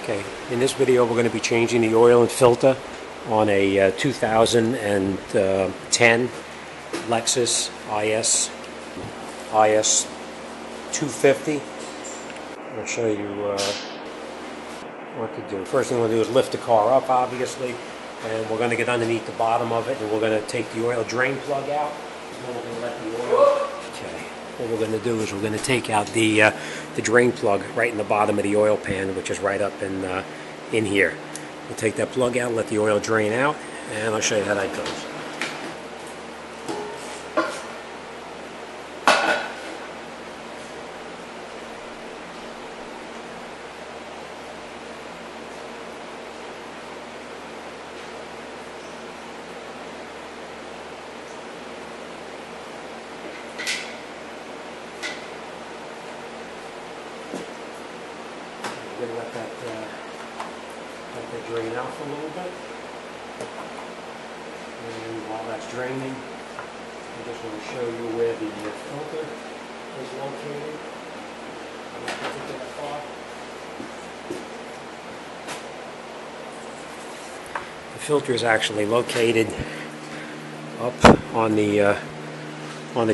Okay, in this video we're going to be changing the oil and filter on a 2010 Lexus IS350. I'll show you what to do. First thing we'll do is lift the car up, obviously, and we're going to get underneath the bottom of it, and we're going to take the oil drain plug out. And we're going to let the oil. Okay. What we're going to do is we're going to take out the drain plug right in the bottom of the oil pan, which is right up in here. We'll take that plug out, let the oil drain out, and I'll show you how that goes. We're going to let that drain out for a little bit. And while that's draining, I just want to show you where the filter is located on this particular car. The filter is actually located up on the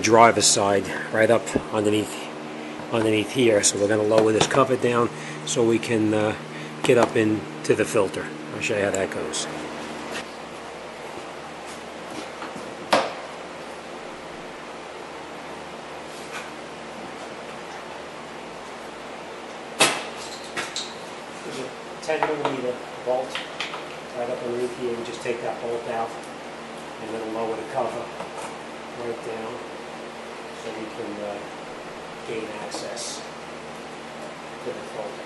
driver's side, right up underneath here. So we're going to lower this cover down so we can get up into the filter. I'll show you how that goes. There's a 10mm bolt right up underneath here. We just take that bolt out and then lower the cover right down so we can gain access to the filter.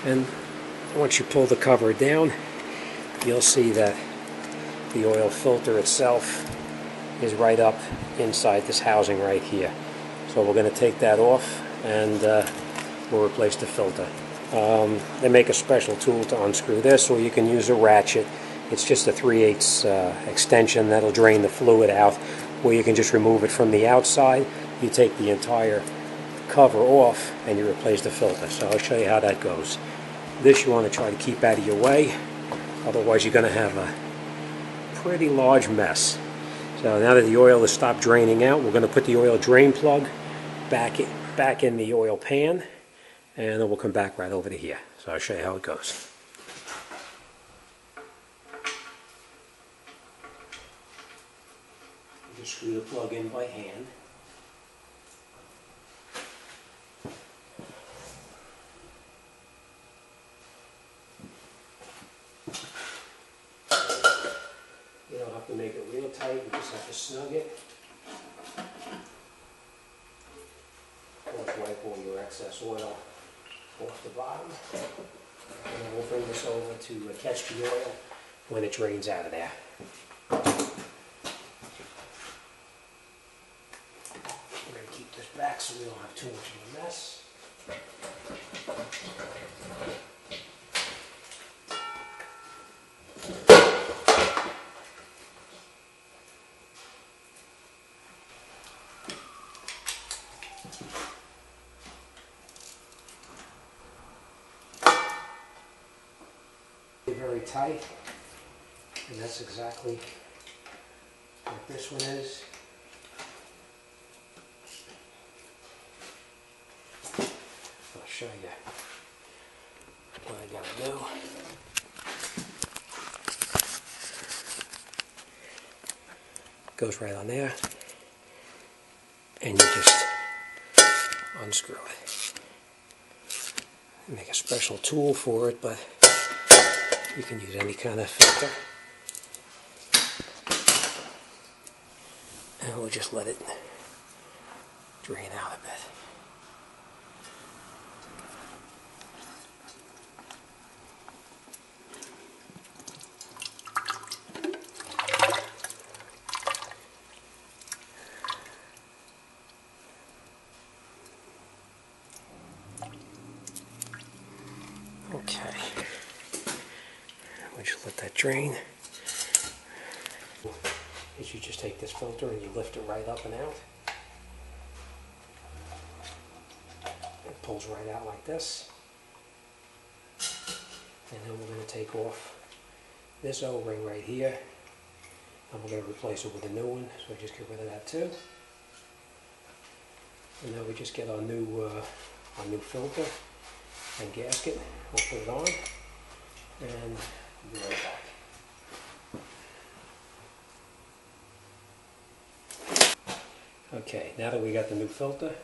And once you pull the cover down, you'll see that the oil filter itself is right up inside this housing right here. So we're going to take that off and we'll replace the filter. They make a special tool to unscrew this, or you can use a ratchet. It's just a 3/8 extension that'll drain the fluid out, where you can just remove it from the outside. You take the entire cover off and you replace the filter. So I'll show you how that goes. This you want to try to keep out of your way, otherwise you're going to have a pretty large mess. So now that the oil has stopped draining out, we're going to put the oil drain plug back in the oil pan, and then we'll come back right over to here. So I'll show you how it goes. You just screw the plug in by hand. You don't have to make it real tight, you just have to snug it. Let's wipe all your excess oil off the bottom. And then we'll bring this over to catch the oil when it drains out of there. We're going to keep this back so we don't have too much of a mess. Very tight, and that's exactly what this one is. I'll show you what I gotta do. Goes right on there, and you just unscrew it. Make a special tool for it, but you can use any kind of filter. And we'll just let it drain out a bit. Okay. We just let that drain. you just take this filter and you lift it right up and out. It pulls right out like this. And then we're going to take off this O-ring right here, and we're going to replace it with a new one, so just get rid of that too. And now we just get our new filter and gasket. We'll put it on, and we'll be right back. Okay, now that we got the new filter,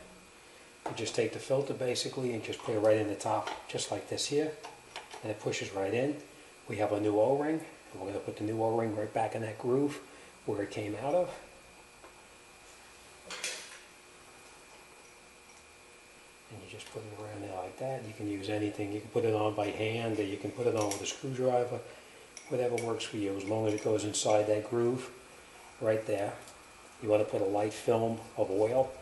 we just take the filter basically and just put it right in the top, just like this here, and it pushes right in. We have a new O-ring, and we're going to put the new O-ring right back in that groove where it came out of. And you just put it around there like that. You can use anything. You can put it on by hand, or you can put it on with a screwdriver, whatever works for you, as long as it goes inside that groove right there. You want to put a light film of oil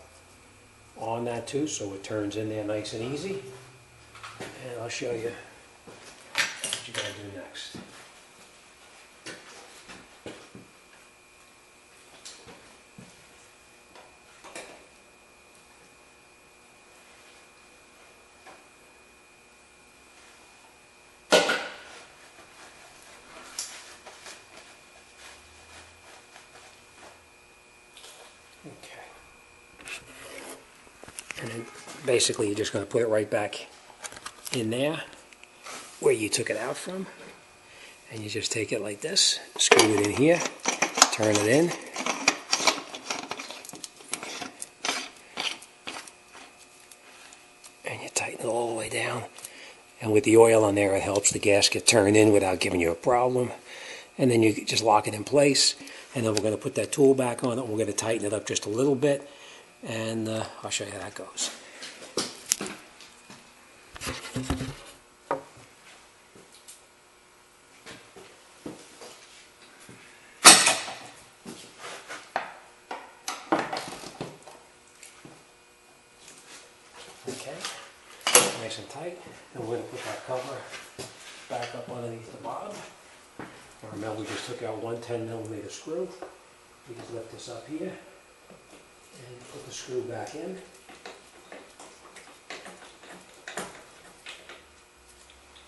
on that too, so it turns in there nice and easy. And I'll show you what you got to do next. Okay. And then basically you're just going to put it right back in there where you took it out from. And you just take it like this, screw it in here, turn it in. And you tighten it all the way down. And with the oil on there, it helps the gasket turn in without giving you a problem. And then you just lock it in place. And then we're going to put that tool back on it. We're going to tighten it up just a little bit. And I'll show you how that goes. Okay, nice and tight. And we're going to put that cover back up underneath the bottom. Now remember, we just took out one 10mm screw. We just lift this up here and put the screw back in.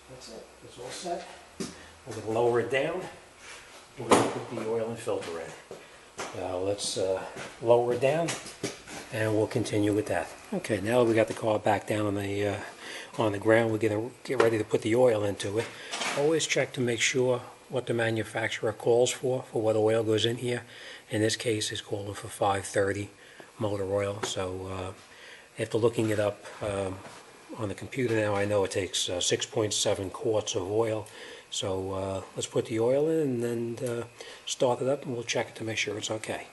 That's it. It's all set. We're going to lower it down. We're going to put the oil and filter in. Now let's lower it down, and we'll continue with that. Okay, now we got the car back down on the ground. We're going to get ready to put the oil into it. Always check to make sure what the manufacturer calls for what oil goes in here. In this case, it's calling for 530 motor oil. So after looking it up on the computer now, I know it takes 6.7 quarts of oil. So let's put the oil in and then start it up, and we'll check it to make sure it's okay.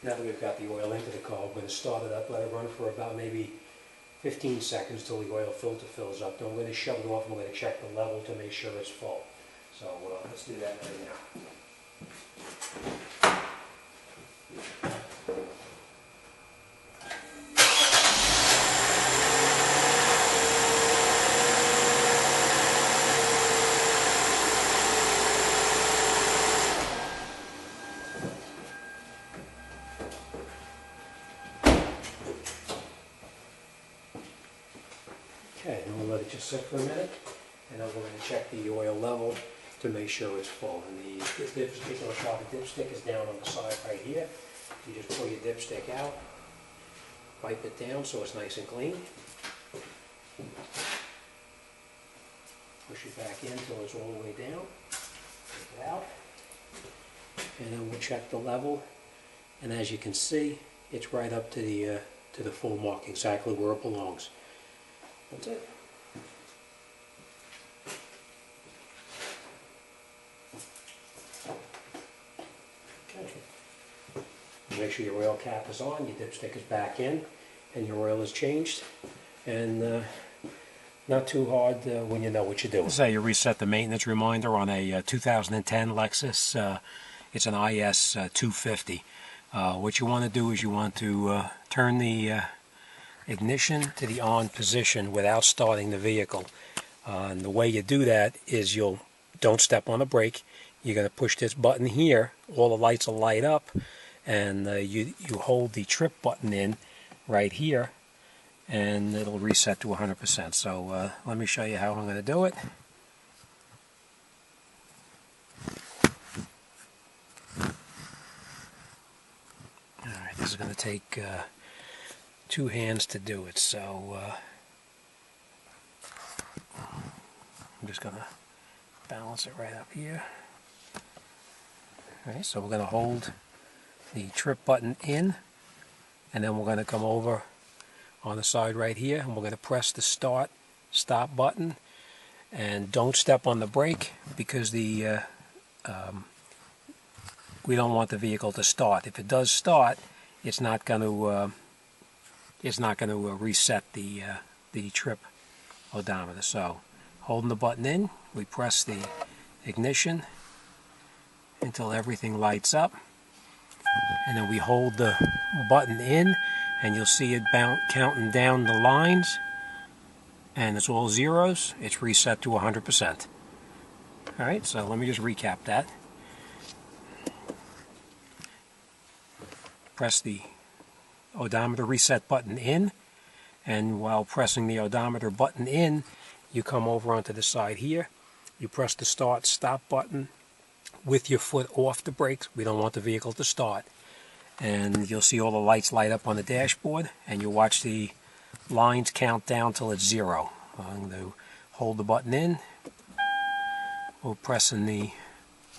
Now that we've got the oil into the car, we're going to start it up, let it run for about maybe 15 seconds till the oil filter fills up. Then we're going to shut it off and we're going to check the level to make sure it's full. So let's do that right now. let it just sit for a minute, and then we're going to check the oil level to make sure it's full. And this particular part of the dipstick is down on the side right here. You just pull your dipstick out, wipe it down so it's nice and clean. Push it back in until it's all the way down. Take it out. And then we'll check the level. And as you can see, it's right up to the full mark, exactly where it belongs. That's it. Okay. Make sure your oil cap is on, your dipstick is back in, and your oil is changed. And not too hard when you know what you're doing. This is how you reset the maintenance reminder on a 2010 Lexus. It's an IS350. What you want to do is you want to turn the ignition to the on position without starting the vehicle. And the way you do that is don't step on the brake. You're going to push this button here. All the lights will light up, and you hold the trip button in right here, and it'll reset to 100%. So let me show you how I'm going to do it. Alright, this is going to take 2 hands to do it, so I'm just going to balance it right up here. Alright, so we're going to hold the trip button in, and then we're going to come over on the side right here, and we're going to press the stop button, and don't step on the brake because we don't want the vehicle to start. If it does start, it's not going to reset the trip odometer. So, holding the button in, we press the ignition until everything lights up, and then we hold the button in, and you'll see it counting down the lines, and it's all zeros. It's reset to 100%. Alright, so let me just recap that. Press the odometer reset button in, and while pressing the odometer button in, you come over onto the side here. You press the stop button with your foot off the brakes. We don't want the vehicle to start. And you'll see all the lights light up on the dashboard, and you watch the lines count down till it's 0. I'm going to hold the button in. We're pressing the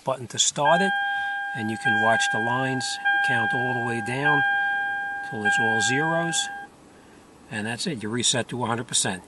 button to start it, and you can watch the lines count all the way down till it's all zeros, and that's it. You're reset to 100%.